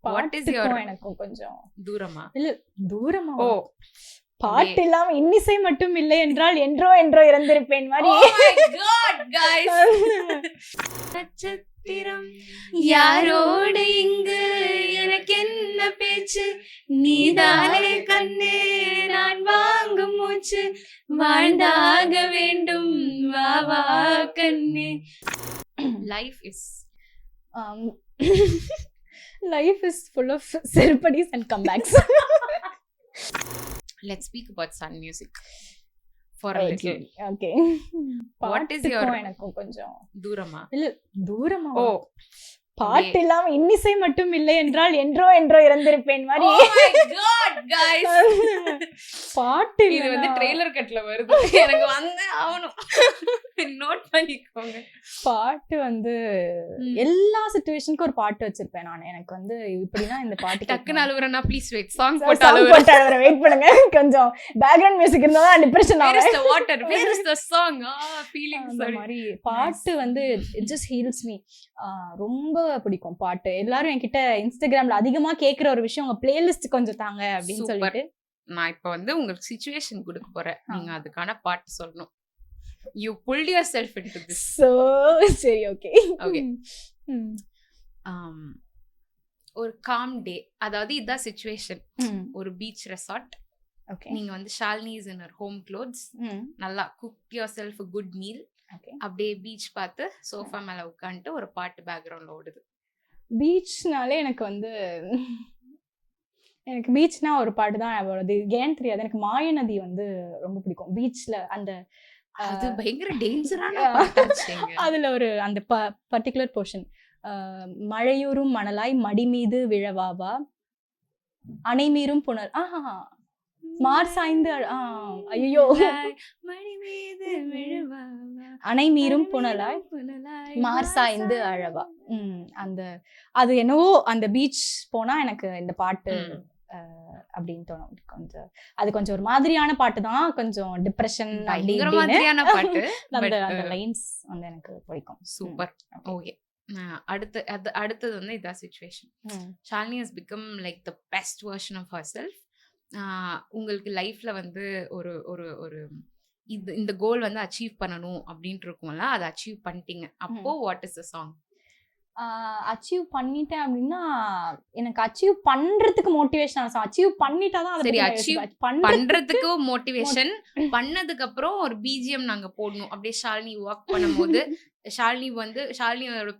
What is your எனக்கும் கொஞ்சம் தூரமா இல்ல தூரமா ஓ பாட்டு இல்லாம இன்னிசை மட்டும் இல்லை என்றால் என்றோ என்றோ இறந்திருப்பேன் மாதிரி. Oh my god guys நட்சத்திரம் யாரோடு இங்கு எனக்கு என்ன பேச்சு நீதானே கண்ணே நான் வாங்கும் மூச்சு வாழ்ந்தாக வேண்டும் வா வா கண்ணே. Life is life is full of செருப்படிஸ் and comebacks. let's speak about sun music for a little. Okay. What is your எனக்கும் கொஞ்சம் தூரமா இல்ல தூரமா ஓ பாட்டு இல்லாம இன்னிசை மட்டும் இல்லை என்றால் என்றோ என்றோ இறந்திருப்பேன் மாதிரி. oh my god guys பாட்டு இது வந்து ட்ரெய்லர் கட்ல வருது எனக்கு வந்து ஆவணும் நோட் பண்ணிக்கோங்க. பாட்டு வந்து எல்லா சிச்சுவேஷனுக்கும் ஒரு பாட்டு வச்சிருப்பேன் நான். எனக்கு வந்து இப்படின்னா இந்த பாட்டு டக்குன்னு அழுவுறேன்னா ப்ளீஸ் வெயிட் சாங் போட்டு அழுவுறேன் வெயிட் பண்ணுங்க. கொஞ்சம் பேக்ரவுண்ட் மியூசிக் இருந்தா தான் டிப்ரெஷன் ஆகும். where is the water where is the song feeling அந்த மாதிரி பாட்டு வந்து it just heals me. ரொம்ப பிடிக்கும் பாட்டு. எல்லாரும் என்கிட்ட இன்ஸ்டாகிராம்ல அதிகமா கேக்குற ஒரு விஷயம் உங்க பிளேலிஸ்ட் கொஞ்சம் தாங்க அப்படின்னு சொல்லிட்டு நான் இப்ப வந்து உங்களுக்கு சிச்சுவேஷன் கொடுக்க போறேன். நீங்க அதுக்கான பாட்டு சொல்லணும். you pulled yourself into this. so சரி ஓகே ஓகே ஒரு காம் டே, அதாவது இதான் சிச்சுவேஷன். ஒரு பீச் ரெசார்ட், நீங்க வந்து Shalini is in her home clothes, நல்லா cook yourself a good meal, அப்படியே பீச் பார்த்து சோஃபா மேல உட்காந்துட்டு ஒரு பாட்டு பேக்ரவுண்ட்ல ஓடுது. பீச்னாலே எனக்கு வந்து எனக்கு பீச்னா ஒரு பாட்டு தான் வருது. ஏன்னு தெரியாது, எனக்கு மாயநதி வந்து ரொம்ப பிடிக்கும். பீச்ல அந்த அது பயங்கர டேஞ்சரான பாட்டாச்சுங்க. அதுல ஒரு அந்த பர்டிகுலர் போர்ஷன், மழையூரும் மணலாய் மடி மீது விழவாவா அணை மீறும் புனல் மார் சாய்ந்து ஐயோ மடி மீது விழவாவா அணை மீறும் புனலாய் மார் சாய்ந்து அழவா. அந்த அது என்னவோ அந்த பீச் போனா எனக்கு இந்த பாட்டு அப்படின்னு தோணும். கொஞ்சம் அது கொஞ்சம் ஒரு மாதிரியான பாட்டு தான், கொஞ்சம் டிப்ரெஷன் மாதிரியான பாட்டு. அந்த லைன்ஸ் வந்து எனக்கு பிடிக்கும். சூப்பர். ஓகே, அடுத்தது வந்து இதான் situation. Shalini has become like the best version of herself. உங்களுக்கு லைஃப்ல வந்து ஒரு ஒரு ஒரு இந்த கோல் வந்து அச்சீவ் பண்ணணும் அப்படின்ட்டு இருக்கும்ல, அதை அச்சீவ் பண்ணிட்டீங்க. அப்போ what is the song? Achieve பண்ணிட்டேன் அப்படின்னா எனக்கு அச்சீவ் பண்றதுக்கு மோட்டிவேஷன். அச்சீவ் பண்ணிட்டாதான் சரி, அச்சீவ் பண்றதுக்கு மோட்டிவேஷன். பண்ணதுக்கு அப்புறம் ஒரு பிஜிஎம் நாங்க போடணும். அப்படியே ஷாலினி ஒர்க் பண்ணும்போது ஷாலினியோட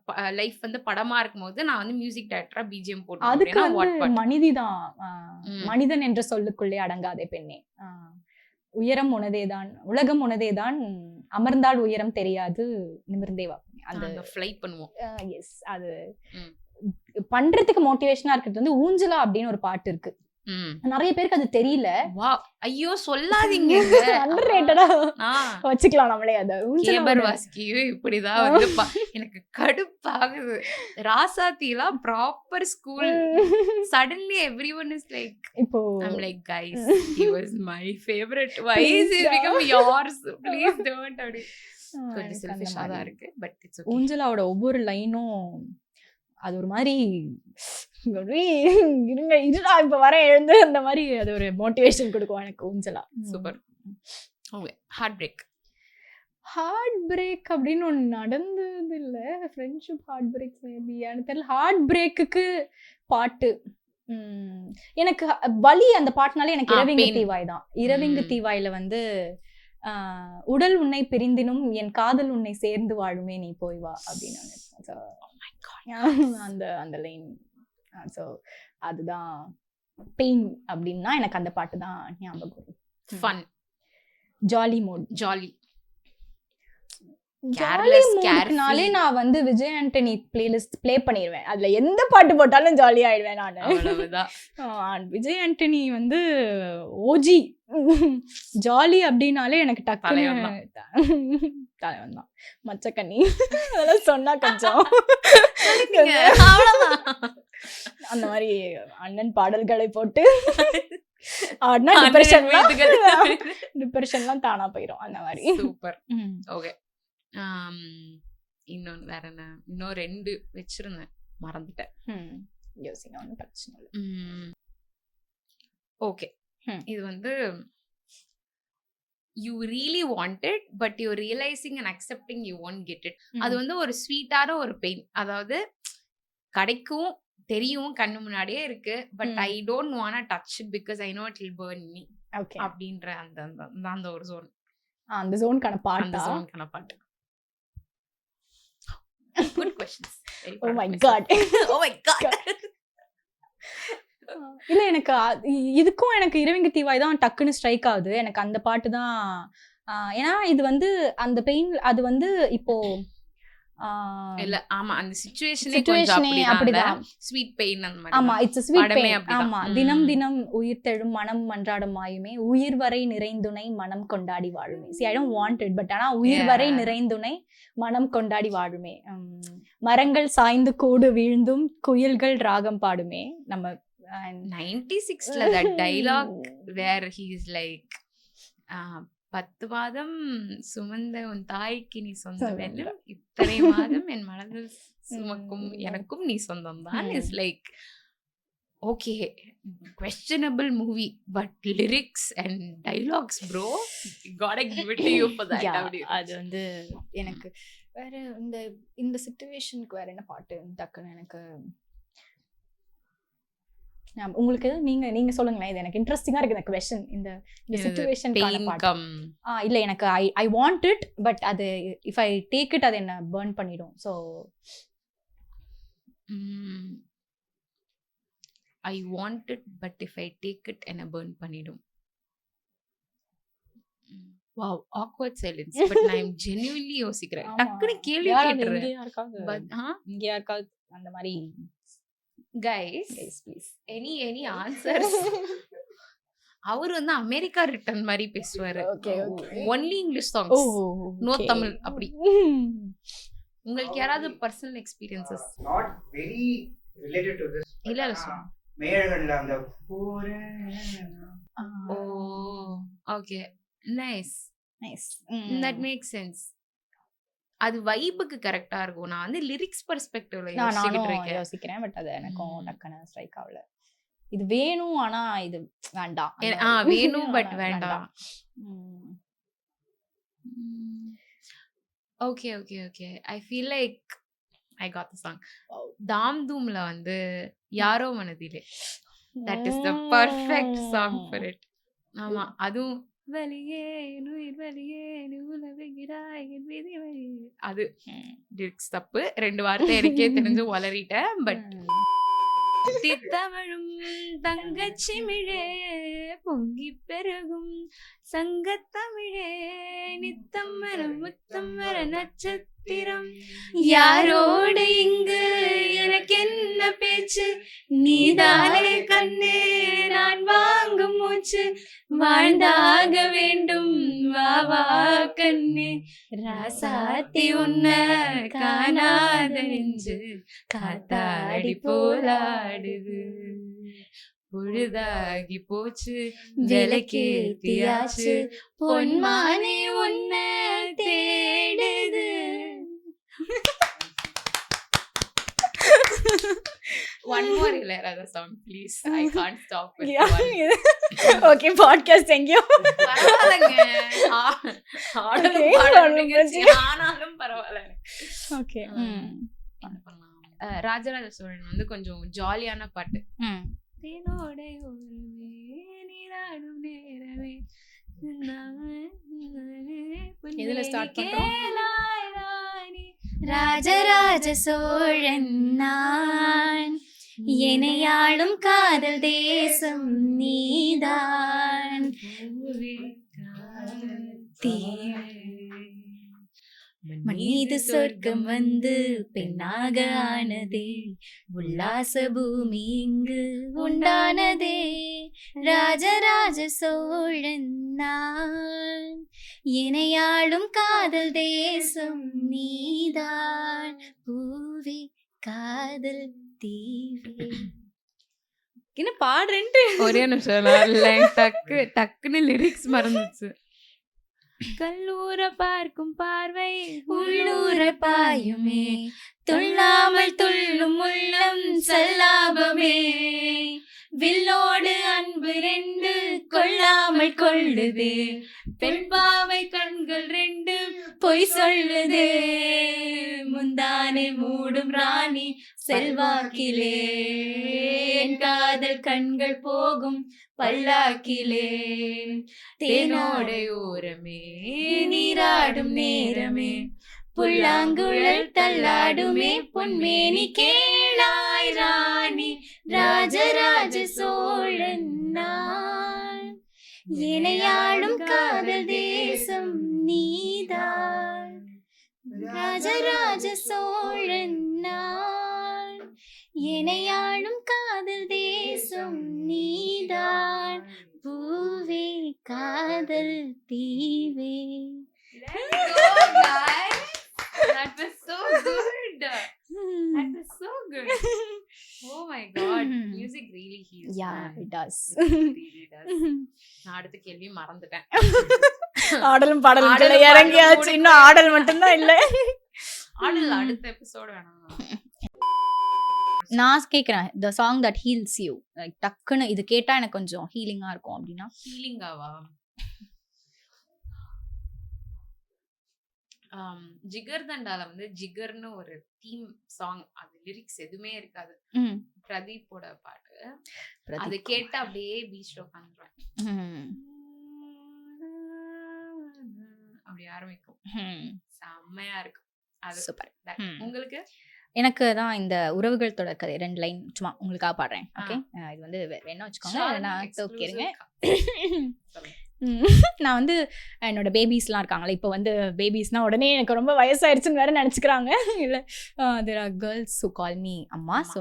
லைஃப் வந்து படமா இருக்கும் போது நான் வந்து மியூசிக் டைரக்டரா பிஜிஎம் போடணும். அதுக்கு மனிதிதான், மனிதன் என்ற சொல்லுக்குள்ளே அடங்காதே பெண்ணே, உயரம் உனதேதான் உலகம் உனதேதான் அமர்ந்தால் உயரம் தெரியாது நிமிர்ந்தேவா. அந்த ஃப்ளை பண்ணுவோம். எஸ், அது பண்றதுக்கு மோட்டிவேஷனா இருக்கிறது வந்து ஊஞ்சலா அப்படின்னு ஒரு பாட்டு இருக்கு. நிறைய பேருக்கு அது தெரியல. ஐயோ சொல்லாதீங்க, அண்டர்ரேட்டடா வச்சுக்கலாம் நம்மளே. அத ஊஞ்சல் வாசிக்கியோ இப்படிதான் வந்து எனக்கு கடுப்பாகுது. ராசாத்திலாம் proper school, suddenly everyone is like, இப்போ I'm like guys he was my favorite, why is it become yours, please don't. அப்படி கொஞ்சம் செல்ஃபிஷா தான் இருக்கு, பட் இட்ஸ் ஓகே. ஊஞ்சலாவோட ஒவ்வொரு லைனும் அது ஒரு மாதிரி இருங்க இதுடா இப்ப வர எழுந்து அந்த மாதிரி அது ஒரு மோட்டிவேஷன் கொடுக்கும் எனக்கு ஊஞ்சலா. சூப்பர். ஓகே, ஹார்ட் பிரேக் அப்படின்னு ஒன்று நடந்தது இல்லை. ஃப்ரெண்ட்ஷிப் ஹார்ட் பிரேக் மேபி எனக்கு தெரியல. ஹார்ட் பிரேக்குக்கு பாட்டு எனக்கு வலி அந்த பாட்டுனாலே எனக்கு இரவிங்கு தீவாய் தான். இரவிங்கு தீவாயில வந்து உடல் உன்னை பிரிந்தினும் என் காதல் உன்னை சேர்ந்து வாழுமே நீ போய் வா அப்படின்னு அந்த அந்த லைன். ஸோ அதுதான் பெயின் அப்படின்னா எனக்கு அந்த பாட்டு தான் ஞாபகம் வரும். ஃபன், ஜாலி மூட், ஜாலினாலே நான் வந்து விஜய் ஆண்டனி பிளேலிஸ்ட் ப்ளே பண்ணிடுவேன். அதுல எந்த பாட்டு போட்டாலும் ஜாலி ஆயிடுவேன் நான். விஜய் ஆண்டனி வந்து ஓஜி. ஜாலி அப்படின்னாலே எனக்கு டக்குனு தலைவன் தான். மச்சக்கண்ணி அதெல்லாம் சொன்னா கொஞ்சம் அந்த மாதிரி அண்ணன் பாடல்களை போட்டு டிப்ரெஷன்லாம் தானா போயிடும் அந்த மாதிரி. சூப்பர். ஓகே, இன்னொன்னு வேற என்ன, இன்னும் 2 வச்சிருந்தேன் மறந்துட்டேன். யோசிங்க, ஒன்றும் பிரச்சனை இல்லை. ஓகே, இது வந்து you really want it but you realising and accepting you won't get it. அது வந்து ஒரு ஸ்வீட்டான ஒரு பெயின். அதாவது கிடைக்கும், தெரியும், கண்ணு முன்னாடியே இருக்கு, but I don't want touch it because I know it will burn me அப்படின்ற அந்த ஒரு ஜோன். அந்த ஜோனுக்கான பாட்டு. அந்த ஜோனுக்கான பாட்டு. Good questions. Oh my God, oh my God. இல்ல எனக்கு இதுக்கும் எனக்கு இரவிங்க தீவாய் தான் டக்குன்னு ஸ்ட்ரைக் ஆகுது. எனக்கு அந்த பாட்டு தான். ஏன்னா இது வந்து அந்த பெயின், அது வந்து இப்போ இல்ல ஆமா அந்த சிச்சுவேஷனே கொஞ்சம் அப்படிதான். ஸ்வீட் பெயின் அந்த மாதிரி. ஆமா, இட்ஸ் ஸ்வீட் பெயின். ஆமா, தினம் தினம் உயிர் தெழும் மனம் மன்றாடும் மாயுமே, உயிர் வரை நிறைந்துனை மனம் கொண்டாடி வாழுமே. See, I don't want it, but ஆனா உயிர் வரை நிறைந்துனை மனம் கொண்டாடி வாழுமே. மரங்கள் சாய்ந்து கூடு வீழ்ந்தும் குயில்கள் ராகம் பாடுமே. நம்ம 96ல that dialogue where he is like 10 மாதம் சுமந்த உன் தாய்க்கு நீ சொந்தம் என்னும், இத்தனை மாதம் என் மனதில் சுமக்கும் எனக்கும் நீ சொந்தம் தான். Is like okay, questionable movie but lyrics and dialogues bro, gotta give it to you for that. அது வந்து எனக்கு வேற இந்த சிச்சுவேஷனுக்கு வேற என்ன பாட்டு டக்குன்னு எனக்கு உங்களுக்கு நீங்க சொல்லுங்களேன். இது எனக்கு இன்ட்ரெஸ்டிங்கா இருக்கு இந்த क्वेश्चन. இந்த சிச்சுவேஷனுக்கான பாட்டு. இல்ல எனக்கு ஐ வாண்ட் இட் பட் அது இஃப் ஐ டேக் இட் அது என்ன பர்ன் பண்ணிடும். So I want it but if I take it என்ன பர்ன் பண்ணிடும். Wow, awkward silence. But I'm genuinely யோசிக்கிறேன். டக்குனு கேள்வி கேட்றேன். இங்க யாருக்காவது அந்த மாதிரி guys please any answers. அவர் வந்து அமெரிக்கா ரிட்டர்ன் மாதிரி பேசுவாரு. only English songs, no Tamil அப்படி. உங்களுக்கு யாராவது personal experiences? not very related to this. இல்ல மேயர்கள்ல அந்த oh okay, nice that makes sense. அது வைபுக்கு கரெக்டா இருக்கும். நான் வந்து லிரிக்ஸ் பெர்ஸ்பெக்டிவ்ல யோசிக்கிறேன் பட் அது எனக்கும் டக்குன்னு ஸ்ட்ரைக் ஆகல. இது வேணும் ஆனா இது வேண்டாம். வேணும் பட் வேண்டாம். Okay okay okay, I feel like I got the song. தாம் தூம்ல வந்து யாரோ மனதிலே, that is the perfect song for it. ஆமா, அதுவும் வலியே நுயிர் வலியே நுலவுகிறாய் விதி வலி. அது லிரிக்ஸ் தப்பு, 2 வார்த்தை எனக்கே தெரிஞ்சு வளரிட்டேன். பட் தித்தமிழும் தங்கச்சிமிழே பொங்கி பெருகும் சங்கத்தமிழே நித்தம் வர முத்தம் வர நட்சத்திரம் யாரோடு இங்கு எனக்கு என்ன பேச்சு, நீதானே கண்ணே நான் வாங்கும் மூச்சு, வாழ்ந்தாக வேண்டும் வா வா கண்ணே, ராசாத்தி உன்ன காணாத நெஞ்சு காத்தாடி போலாடுது, பொழுதாகி போச்சு விளக்கேத்தியாச்சு பொன்மானே உன்ன தேடுது. One more Ilayaraja song please. I can't stop with one. Okay, podcast thank you. பரவாயில்லைங்க, ஆனாலும் பரவாயில்ல. ஓகே, ராஜராஜ சோழன் வந்து கொஞ்சம் ஜாலியான பாட்டு. எதுல ஸ்டார்ட் பண்றோம்? ராஜராஜ சோழன் நான், எனையாளும் காதல் தேசம் நீதான், மனித சொர்க்கம் வந்து பெண்ணாக ஆனதே, உல்லாச பூமி இங்கு உண்டானதே, ராஜராஜ சோழன் நான், எனையாளும் காதல் தேசம் நீதான், பூவே காதல் தீவே. என்ன பாடுறேன்ட்டு ஒரே நிமிஷம் டக்குன்னு லிரிக்ஸ் மறந்துச்சு. கல்லூர பார்க்கும் பார்வை உள்ளூர பாயுமே, துள்ளாமல் துள்ளும் உள்ளம் சல்லாபமே, வில்லோடு அன்பு ரெண்டு கொள்ளாமல் கொள்ளுதே, பெண் பாவை கண்கள் ரெண்டு பொய் சொல்லுதே, முந்தானை மூடும் ராணி செல்வாக்கிலே, என் காதல் கண்கள் போகும் பல்லாக்கிலே, தேனோடை ஓரமே நீராடும் நேரமே, புல்லாங்குழல் தள்ளாடுமே, பொன்மேனி கேளாய் ராணி ராஜராஜ சோழன் நான், இணையாளும் காதல் தேசம் நீதான், ராஜராஜ சோழன் நான், இணையாளும் காதல் தேசம் நீதான், பூவே காதல் தீவே. That was so good. That was so good. Oh my god, music really heals. Yeah, man. it does. It really does. நான் அடுத்த கேள்வி மறந்துட்டேன். ஆடலும் பாடலும் இறங்கியாச்சு, இன்னும் ஆடல் மட்டும்தான் இல்ல. ஆடல் அடுத்த எபிசோட் வேணாம். நான் கேக்குறேன், the song that heals you, like டக்குன்னு இது கேட்டா எனக்கு கொஞ்சம் ஹீலிங்கா இருக்கும் அப்படின்னா? ஹீலிங்காவா? ஜிகர் தண்டால வந்து ஜிகர்னு ஒரு தீம் சாங், அது லிரிக்ஸ் எதுவுமே இருக்காது, பிரதீப்போட பாட்டு. அது கேட்டா அப்படியே பீச்ல உட்காந்துருவேன், அப்படி ஆரம்பிக்கும், செம்மையா இருக்கும். அது சூப்பர். உங்களுக்கு? எனக்கு தான் இந்த உறவுகள் தொடர் கதை 2 லைன் சும்மா உங்களுக்காக பாடுறேன். ஓகே, இது வந்து வேணா வச்சுக்கோங்க, நான் ஓகேங்க. நான் வந்து என்னோட பேபிஸ்லாம் இருக்காங்களே, இப்போ வந்து பேபிஸ்னால் உடனே எனக்கு ரொம்ப வயசாயிருச்சுன்னு வேற நினச்சிக்கிறாங்க. இல்லை, there are girls who call me அம்மா. ஸோ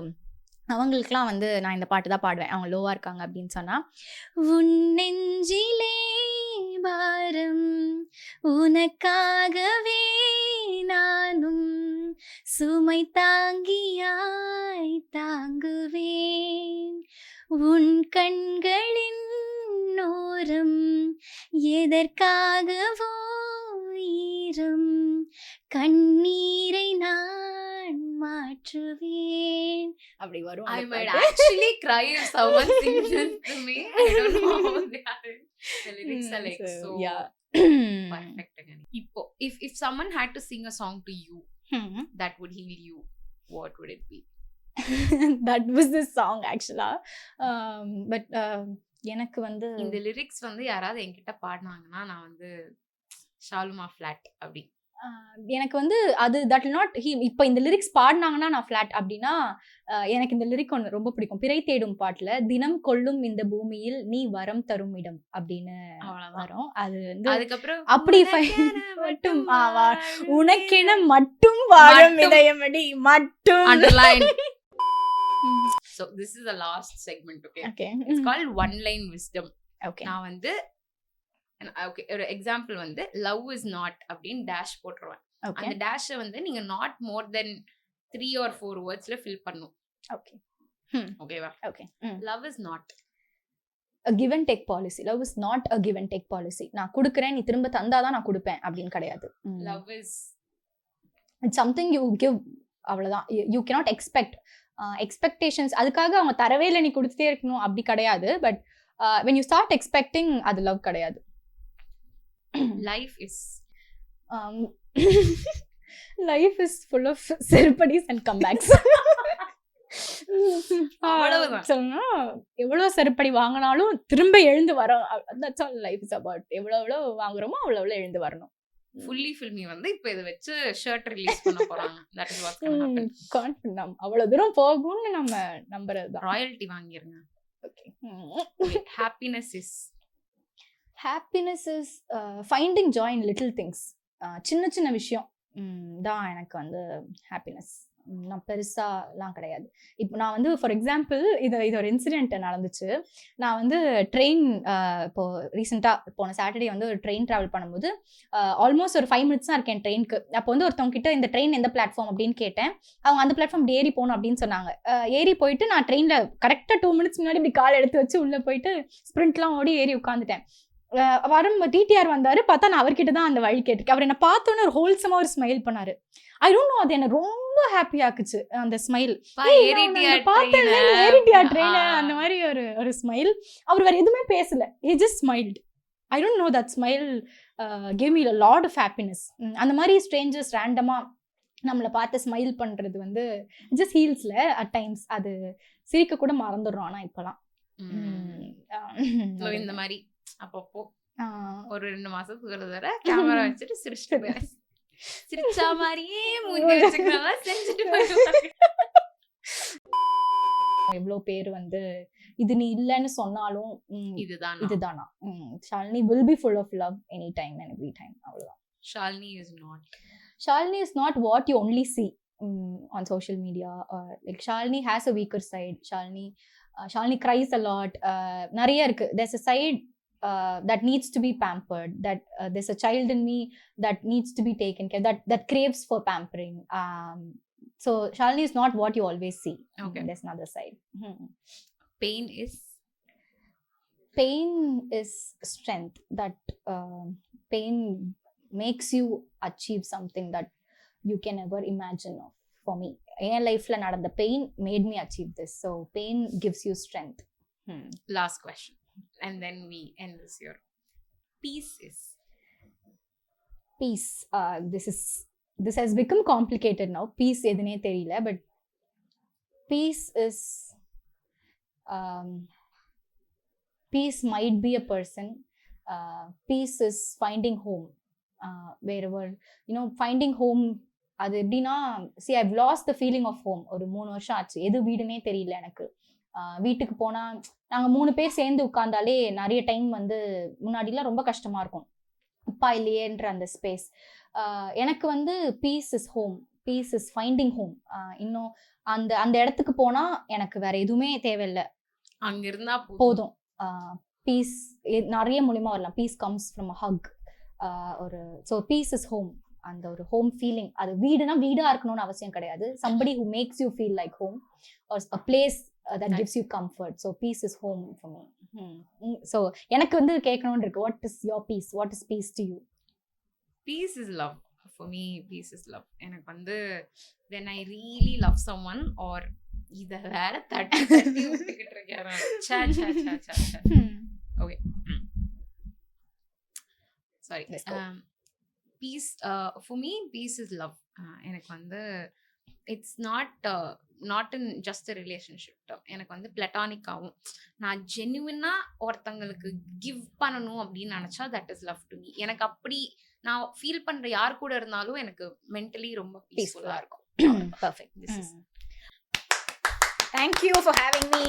அவங்களுக்குலாம் வந்து நான் இந்த பாட்டு தான் பாடுவேன், அவங்க லோவாக இருக்காங்க அப்படின்னு சொன்னால். உன் நெஞ்சிலே பாரம் உனக்காகவே நானும் சுமை தாங்கியாய் தாங்குவேன், உன் கண்களின் நோரம் எதற்காகவோ ஈரம் கண்ணீரை நான் மாற்றுவேன். அப்படி வரும். I might actually cry if someone sings this to me. I don't know. The lyrics are like so perfect again. இப்போ if someone had to sing a song to you that would heal you, what would it be? That was the song actually. But எனக்கு வந்து இந்த lyrics வந்து யாராவது என்கிட்ட பாடினாங்கன்னா நான் வந்து ஷாலுமா flat அப்படி. எனக்கு வந்து அது தட் நாட் இப்போ இந்த லிரிக்ஸ் பாடினாங்கன்னா நான் ஃபிளாட் அப்படின்னா, எனக்கு இந்த லிரிக் ஒன்று ரொம்ப பிடிக்கும். பிறை தேடும் பாட்டுல தினம் கொள்ளும் இந்த பூமியில் நீ வரம் தரும் இடம் அப்படின்னு வரும். அது வந்து அதுக்கப்புறம் அப்படி மட்டும் உனக்கென மட்டும் வாழும் இதயமடி மட்டும். Underline. So this is the last segment, okay? Okay. It's called one line wisdom. Okay. நான் வந்து ஓகே ஒரு எக்ஸாம்பிள் வந்து லவ் இஸ் நாட் அப்படின்னு டேஷ் போட்டுருவேன். அந்த டேஷை வந்து நீங்க நாட் மோர் தென் 3 or 4 வேர்ட்ஸ்ல ஃபில் பண்ணும். ஓகே, ஓகேவா? Okay. Love is not a give and take policy. Love is not a give and take policy. நான் கொடுக்குறேன், நீ திரும்ப தந்தாதான் நான் கொடுப்பேன் அப்படின்னு கிடையாது. Love is it's something you give, அவ்வளவுதான். you cannot expect expectations. அதுக்காக அவங்க தரவே இல்லை, நீ கொடுத்துட்டே இருக்கணும் அப்படி கிடையாது. But when you start expecting, அது லவ் கிடையாது. life is life is full of செருப்படிஸ் and comebacks. எவ்வளவு செருப்படி வாங்கினாலும் திரும்ப எழுந்து வரோம். that's all life is about. எவ்வளவு வாங்குறோமோ அவ்வளவு எழுந்து வரணும். ஃபுல்லி ஃபில்மி வந்து இப்போ இதை வச்சு ஷர்ட் ரிலீஸ் பண்ண போறாங்க. That is what's going to happen. அவ்வளவு தூரம் போகும்னு நம்ம நம்புறது. ராயல்டி வாங்கிருங்க. Okay. Happiness is finding joy in little things. சின்ன சின்ன விஷயம் தான் எனக்கு வந்து ஹாப்பினஸ். நான் பெருசாலாம் கிடையாது. இப்போ நான் வந்து ஃபார் எக்ஸாம்பிள் இது ஒரு இன்சிடென்ட் நடந்துச்சு. நான் வந்து ட்ரெயின் இப்போ ரீசெண்டாக போன சாட்டர்டே வந்து ஒரு ட்ரெயின் ட்ராவல் பண்ணும்போது ஆல்மோஸ்ட் ஒரு 5 minutes தான் இருக்கேன் ட்ரெயினுக்கு. அப்போ வந்து ஒருத்தவங்க கிட்ட இந்த ட்ரெயின் எந்த பிளாட்ஃபார்ம் அப்படின்னு கேட்டேன். அவங்க அந்த பிளாட்ஃபார்ம் ஏறி போகணும் அப்படின்னு சொன்னாங்க. ஏறி போயிட்டு நான் ட்ரெயினில் கரெக்டாக 2 minutes முன்னாடி இப்படி கால் எடுத்து வச்சு உள்ளே போயிட்டு ஸ்ப்ரிண்ட்லாம் ஓடி ஏறி உட்காந்துட்டேன். வரும் டிடிஆர் வந்தாரு, பார்த்தா நான் அவர்கிட்ட தான் அந்த வழி கேட்டுருக்கேன். அவர் என்ன பார்த்தோன்னே ஒரு ஹோல்சமா ஒரு ஸ்மைல் பண்ணாரு. ஐ டோன்ட் நோ, அது என்ன ரொம்ப ஹாப்பி ஆக்குச்சு அந்த ஸ்மைல். ஏறிட்டியா ட்ரெயின் அந்த மாதிரி ஒரு ஸ்மைல். அவர் வேற எதுவுமே பேசல, he just smiled. I don't know, that smile gave me a lot of happiness. அந்த மாதிரி ஸ்ட்ரேஞ்சர்ஸ் ரேண்டமா நம்மளை பார்த்து ஸ்மைல் பண்றது வந்து ஜஸ்ட் ஹீல்ஸ்ல அட் டைம்ஸ் அது சிரிக்க கூட மறந்துடுறோம். ஆனா இப்பெல்லாம் இந்த மாதிரி அப்பப்போ ஒரு 2 மாசத்துக்கு ஒரு தடவை கேமரா வச்சுட்டு சிரிச்சுட்டு சிரிச்சா மாதிரியே மூஞ்சி வச்சுக்கலாம் செஞ்சுட்டு போயிடுவாங்க. எவ்வளோ பேர் வந்து இது நீ இல்லைன்னு சொன்னாலும் இதுதானா Shalini will be full of love anytime and every time. அவ்வளவுதான். Shalini is not what you only see on social media. Like Shalini has a weaker side. Shalini cries a lot. நிறைய இருக்கு. There's a side that needs to be pampered. That there's a child in me that needs to be taken care. That craves for pampering. So Shalini is not what you always see. Okay. There's another side. Pain is strength. That pain makes you achieve something that you can never imagine of. For me, in life la nadanda pain made me achieve this. So pain gives you strength. Last question and then we end this year. Peace. This has become complicated now. Peace edune theriyala, but peace is peace might be a person. Peace is finding home. Wherever, finding home, அது எப்படின்னா, see I've lost the feeling of home. ஒரு 3 வருஷம் ஆச்சு, எது வீடுனே தெரியல எனக்கு. வீட்டுக்கு போனா நாங்க 3 பேர் சேர்ந்து உட்கார்ந்தாலே நிறைய டைம் வந்து முன்னாடிலாம் ரொம்ப கஷ்டமா இருக்கும், அப்பா இல்லையேன்ற அந்த ஸ்பேஸ். எனக்கு வந்து peace is home, peace is finding home. இன்னும் அந்த இடத்துக்கு போனா எனக்கு வேற எதுவுமே தேவையில்லை, அங்க இருந்தா போதும். பீஸ் நிறைய மூலியமா வரலாம். Peace comes from a hug. So peace is home. அந்த ஒரு ஹோம் ஃபீலிங், அது வீடுனா வீடா இருக்கணும்னு அவசியம் கிடையாது. somebody who makes you feel like home or a place that gives you comfort. So peace is home for me. So எனக்கு வந்து கேட்கணும்னு இருக்கு, what is your peace? What is peace to you? Peace is love. For me, peace is love. எனக்கு வந்து when I really love someone or இத வேற தட்டி விட்டுக்கிட்டு இருக்கேன். Okay. Sorry. Peace, for me, peace is love. எனக்கு வந்து it's not in just a relationship term. எனக்கு வந்து பிளாட்டானிக்காவும் நான் ஜென்யூனா ஒருத்தங்களுக்கு கிவ் பண்ணணும் அப்படின்னு நினைச்சா that is love to me. எனக்கு அப்படி நான் ஃபீல் பண்ற யார் கூட இருந்தாலும் எனக்கு மென்டலி ரொம்ப பீஸ்ஃபுல்லா இருக்கும். Perfect. This is thank you for having me.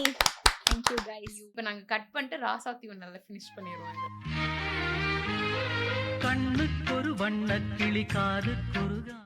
Thank you guys. இப்போ நாங்க கட் பண்ணிட்டு ராசாத்தி நல்லா ஃபினிஷ் பண்ணிடுவோம். கண்ணுக்கு ஒரு வண்ணக்கிளி, காதுக்கு ஒரு